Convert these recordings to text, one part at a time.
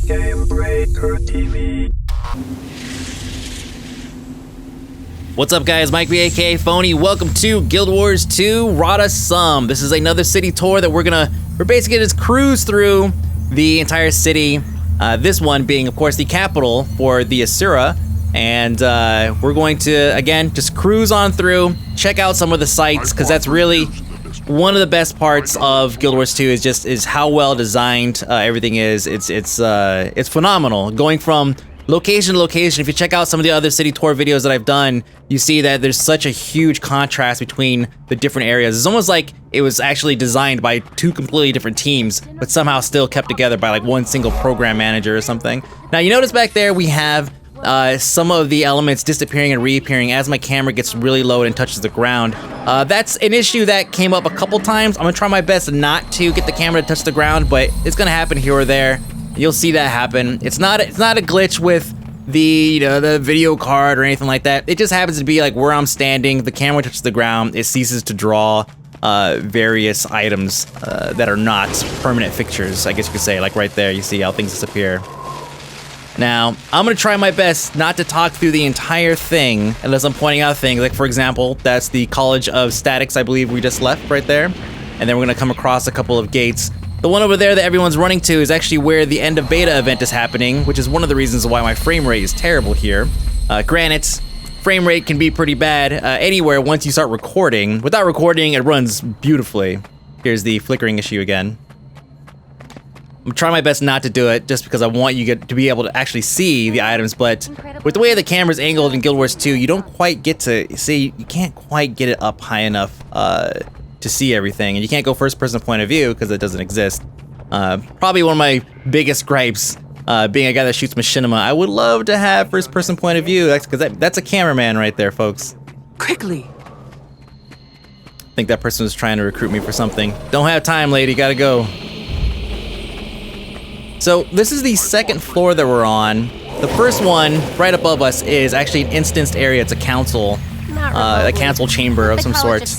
Game Breaker TV. What's up, guys? Mike B, aka Phony. Welcome to Guild Wars 2 Rata Sum. This is another city tour that we're basically just cruise through the entire city. This one being, of course, the capital for the Asura. And we're going to, again, just cruise on through, check out some of the sites, because that's really one of the best parts of Guild Wars 2 is how well designed everything is. It's phenomenal. Going from location to location, if you check out some of the other city tour videos that I've done, you see that there's such a huge contrast between the different areas. It's almost like it was actually designed by two completely different teams, but somehow still kept together by like one single program manager or something. Now, you notice back there we have some of the elements disappearing and reappearing as my camera gets really low and touches the ground. That's an issue that came up a couple times. I'm gonna try my best not to get the camera to touch the ground, but it's gonna happen here or there. You'll see that happen. It's not a glitch with the the video card or anything like that. It just happens to be like where I'm standing, the camera touches the ground, it ceases to draw various items that are not permanent fixtures, I guess you could say. Like right there, you see how things disappear. Now, I'm gonna try my best not to talk through the entire thing unless I'm pointing out things. Like, for example, that's the College of Statics, I believe we just left right there. And then we're gonna come across a couple of gates. The one over there that everyone's running to is actually where the end of beta event is happening, which is one of the reasons why my frame rate is terrible here. Granted, frame rate can be pretty bad anywhere once you start recording. Without recording, it runs beautifully. Here's the flickering issue again. I'm trying my best not to do it just because I want you to be able to actually see the items, but with the way the camera's angled in Guild Wars 2, you don't quite get to see, you can't quite get it up high enough to see everything, and you can't go first person point of view because it doesn't exist. Probably one of my biggest gripes, being a guy that shoots machinima. I would love to have first person point of view, because that's a cameraman right there, folks. Quickly. I think that person was trying to recruit me for something. Don't have time, lady, gotta go. So this is the second floor that we're on. The first one, right above us, is actually an instanced area. It's a council, a council chamber of some sort.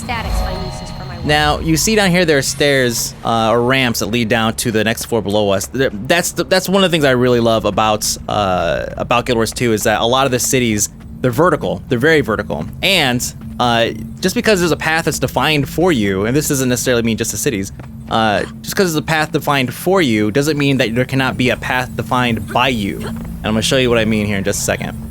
Now, you see down here there are stairs or ramps that lead down to the next floor below us. That's one of the things I really love about Guild Wars 2 is that a lot of the cities, they're vertical. They're very vertical. And just because there's a path that's defined for you, and this doesn't necessarily mean just the cities, just because there's a path defined for you doesn't mean that there cannot be a path defined by you. And I'm gonna show you what I mean here in just a second.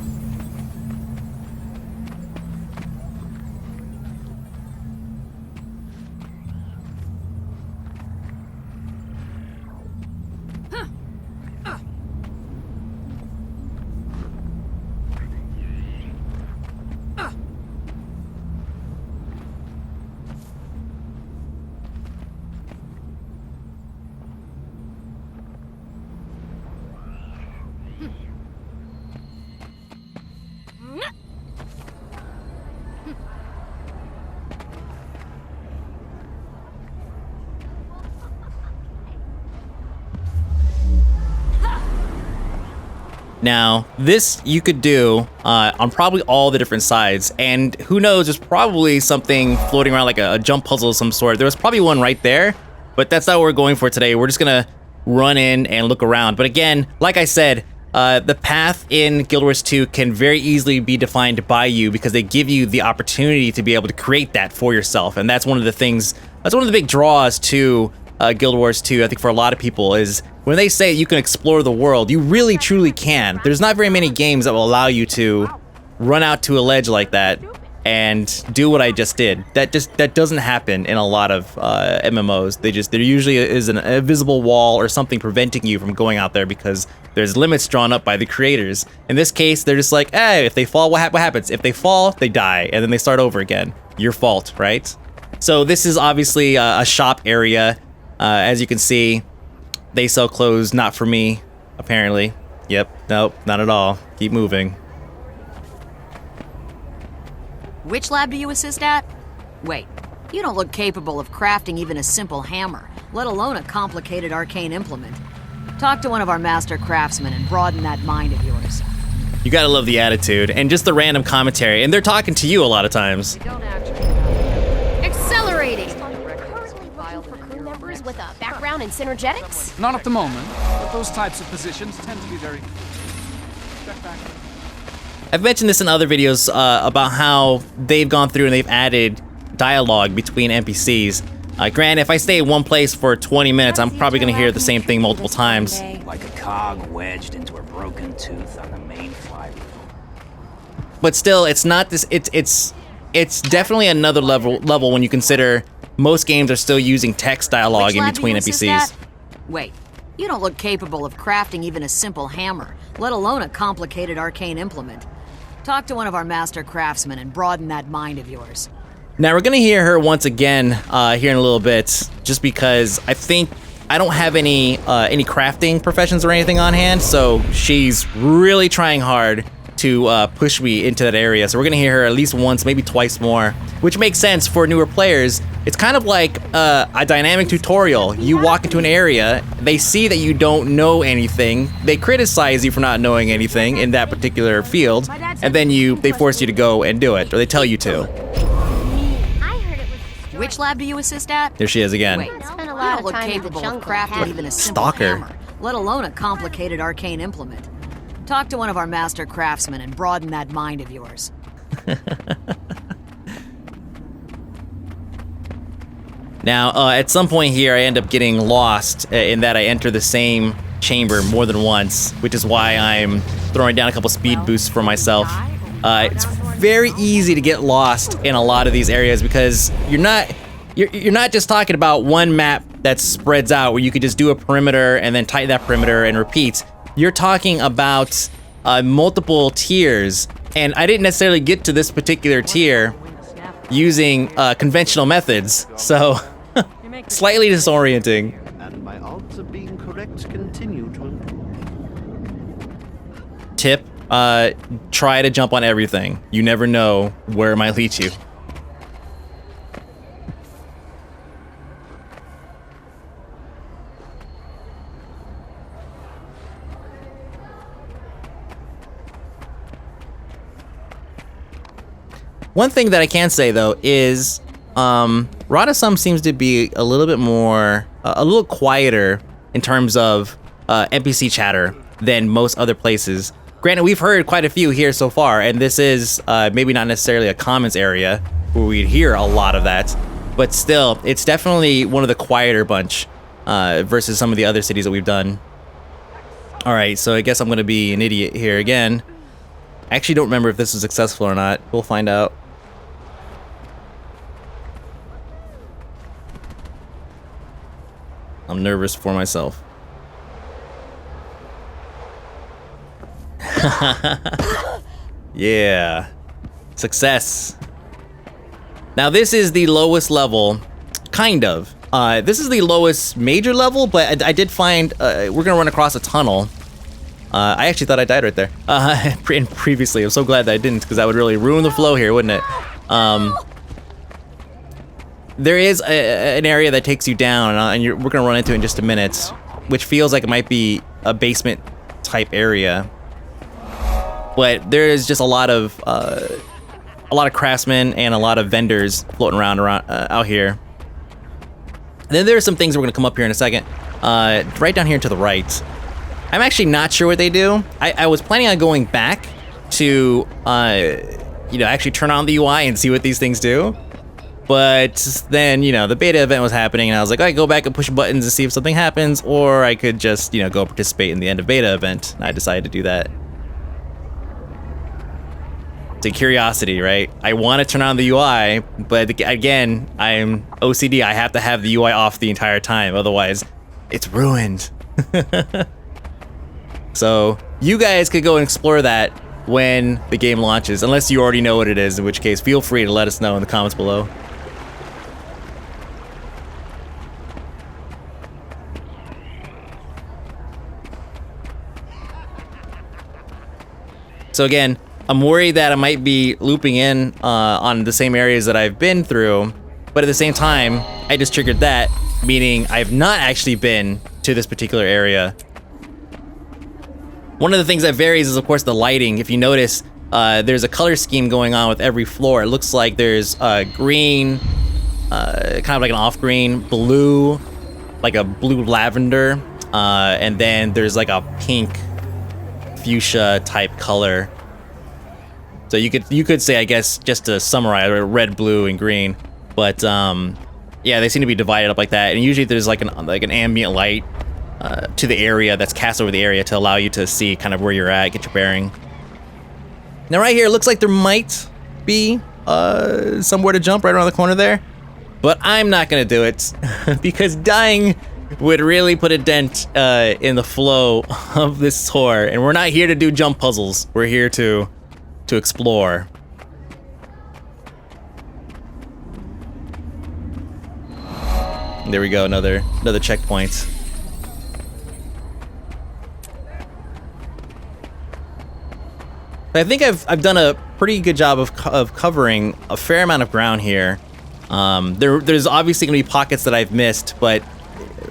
Now, this you could do on probably all the different sides, and who knows, there's probably something floating around like a jump puzzle of some sort. There was probably one right there, but that's not what we're going for today. We're just gonna run in and look around. But again, like I said, the path in Guild Wars 2 can very easily be defined by you because they give you the opportunity to be able to create that for yourself, and that's one of the things, that's one of the big draws to Guild Wars 2, I think, for a lot of people, is when they say you can explore the world, you really truly can. There's not very many games that will allow you to run out to a ledge like that and do what I just did. That doesn't happen in a lot of MMOs. There usually is an invisible wall or something preventing you from going out there because there's limits drawn up by the creators. In this case, they're just like, hey, if they fall, what happens? If they fall, they die, and then they start over again. Your fault, right? So this is obviously a shop area. As you can see, they sell clothes, not for me, apparently. Yep, nope, not at all. Keep moving. Which lab do you assist at? Wait, you don't look capable of crafting even a simple hammer, let alone a complicated arcane implement. Talk to one of our master craftsmen and broaden that mind of yours. You gotta love the attitude, and just the random commentary, and they're talking to you a lot of times. Accelerating! Currently looking for crew members with a background in synergetics? Not at the moment, but those types of positions tend to be very... Step back. I've mentioned this in other videos about how they've gone through and they've added dialogue between NPCs. Granted, if I stay in one place for 20 minutes, I'm probably going to hear the same thing multiple times. Like a cog wedged into a broken tooth on the main flywheel. But still, it's not this. It's definitely another level when you consider most games are still using text dialogue Which in lab do between you assist NPCs. at? Wait, you don't look capable of crafting even a simple hammer, let alone a complicated arcane implement. Talk to one of our master craftsmen and broaden that mind of yours. Now we're gonna hear her once again here in a little bit, just because I think I don't have any crafting professions or anything on hand, so she's really trying hard to push me into that area. So we're gonna hear her at least once, maybe twice more, which makes sense for newer players. It's kind of like a dynamic tutorial. You walk into an area, they see that you don't know anything, they criticize you for not knowing anything in that particular field, and then they force you to go and do it, or they tell you to. Which lab do you assist at? There she is again. Wait, Spent a you lot don't of look time in the capable of jungle. crafting even a simple Stalker. hammer, let alone a complicated arcane implement. Talk to one of our master craftsmen and broaden that mind of yours. Now, at some point here, I end up getting lost in that I enter the same chamber more than once, which is why I'm throwing down a couple speed boosts for myself. It's very easy to get lost in a lot of these areas because you're not just talking about one map that spreads out where you could just do a perimeter and then tighten that perimeter and repeat. You're talking about multiple tiers, and I didn't necessarily get to this particular tier using conventional methods, so slightly disorienting. And my odds of being correct continue to improve. Tip, try to jump on everything. You never know where it might lead you. One thing that I can say though is Rata seems to be a little bit more, a little quieter in terms of NPC chatter than most other places. Granted, we've heard quite a few here so far, and this is maybe not necessarily a commons area where we'd hear a lot of that, but still, it's definitely one of the quieter bunch versus some of the other cities that we've done. All right, so I guess I'm gonna be an idiot here again. I actually don't remember if this was successful or not. We'll find out. I'm nervous for myself. Yeah. Success. Now this is the lowest level, kind of. This is the lowest major level, but I did find we're gonna run across a tunnel. I actually thought I died right there. Previously, I'm so glad that I didn't, because that would really ruin the flow here, wouldn't it? There is an area that takes you down, and we're gonna run into it in just a minute, which feels like it might be a basement type area. But there is just a lot of craftsmen and a lot of vendors floating around out here. And then there are some things we're gonna come up here in a second. Right down here to the right. I'm actually not sure what they do. I was planning on going back to, actually turn on the UI and see what these things do. But then, the beta event was happening, and I was like, I could go back and push buttons to see if something happens, or I could just, go participate in the end of beta event. And I decided to do that. It's a curiosity, right? I want to turn on the UI, but again, I'm OCD. I have to have the UI off the entire time, otherwise it's ruined. So you guys could go and explore that when the game launches, unless you already know what it is, in which case feel free to let us know in the comments below. So again, I'm worried that I might be looping in on the same areas that I've been through, but at the same time, I just triggered that, meaning I've not actually been to this particular area. One of the things that varies is, of course, the lighting. If you notice, there's a color scheme going on with every floor. It looks like there's green, kind of like an off-green, blue, like a blue lavender, and then there's like a pink fuchsia type color. So you could say, I guess, just to summarize, red, blue, and green. But yeah, they seem to be divided up like that. And usually there's like an ambient light to the area that's cast over the area to allow you to see kind of where you're at, get your bearing. Now right here, it looks like there might be somewhere to jump right around the corner there. But I'm not gonna do it because dying would really put a dent in the flow of this tour. And we're not here to do jump puzzles. We're here to explore. There we go, another checkpoint. I think I've done a pretty good job of covering a fair amount of ground here. There's obviously gonna be pockets that I've missed, but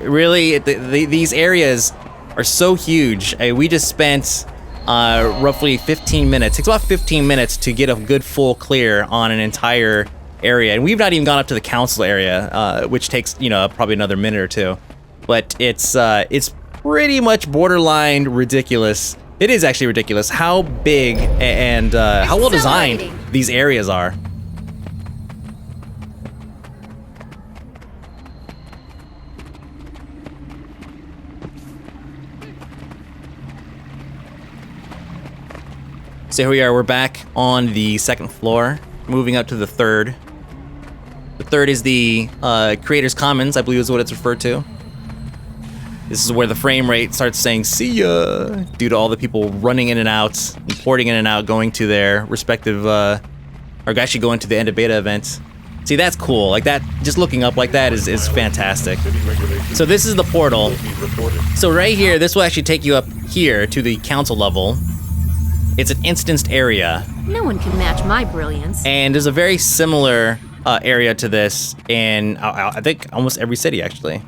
really these areas are so huge. We just spent roughly 15 minutes. It takes about 15 minutes to get a good full clear on an entire area, and we've not even gone up to the council area, which takes probably another minute or two. But it's pretty much borderline ridiculous. It is actually ridiculous how big and how well designed these areas are. So here we are, we're back on the second floor, moving up to the third. The third is the Creators Commons, I believe is what it's referred to. This is where the frame rate starts saying, see ya, due to all the people running in and out, porting in and out, going to their respective, or actually going to the end of beta event. See, that's cool, like that, just looking up like that is fantastic. So this is the portal. So right here, this will actually take you up here to the council level. It's an instanced area. No one can match my brilliance. And there's a very similar area to this in, I think, almost every city, actually.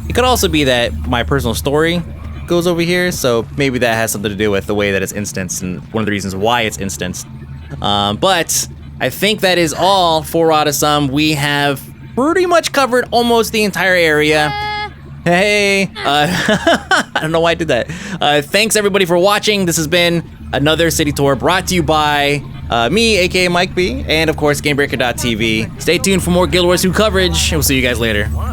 It could also be that my personal story goes over here, so maybe that has something to do with the way that it's instanced and one of the reasons why it's instanced. But I think that is all for Rata. We have pretty much covered almost the entire area. Hey, I don't know why I did that. Thanks everybody for watching. This has been another city tour brought to you by me, aka Mike B, and of course GameBreaker.tv. Stay tuned for more Guild Wars 2 coverage. We'll see you guys later.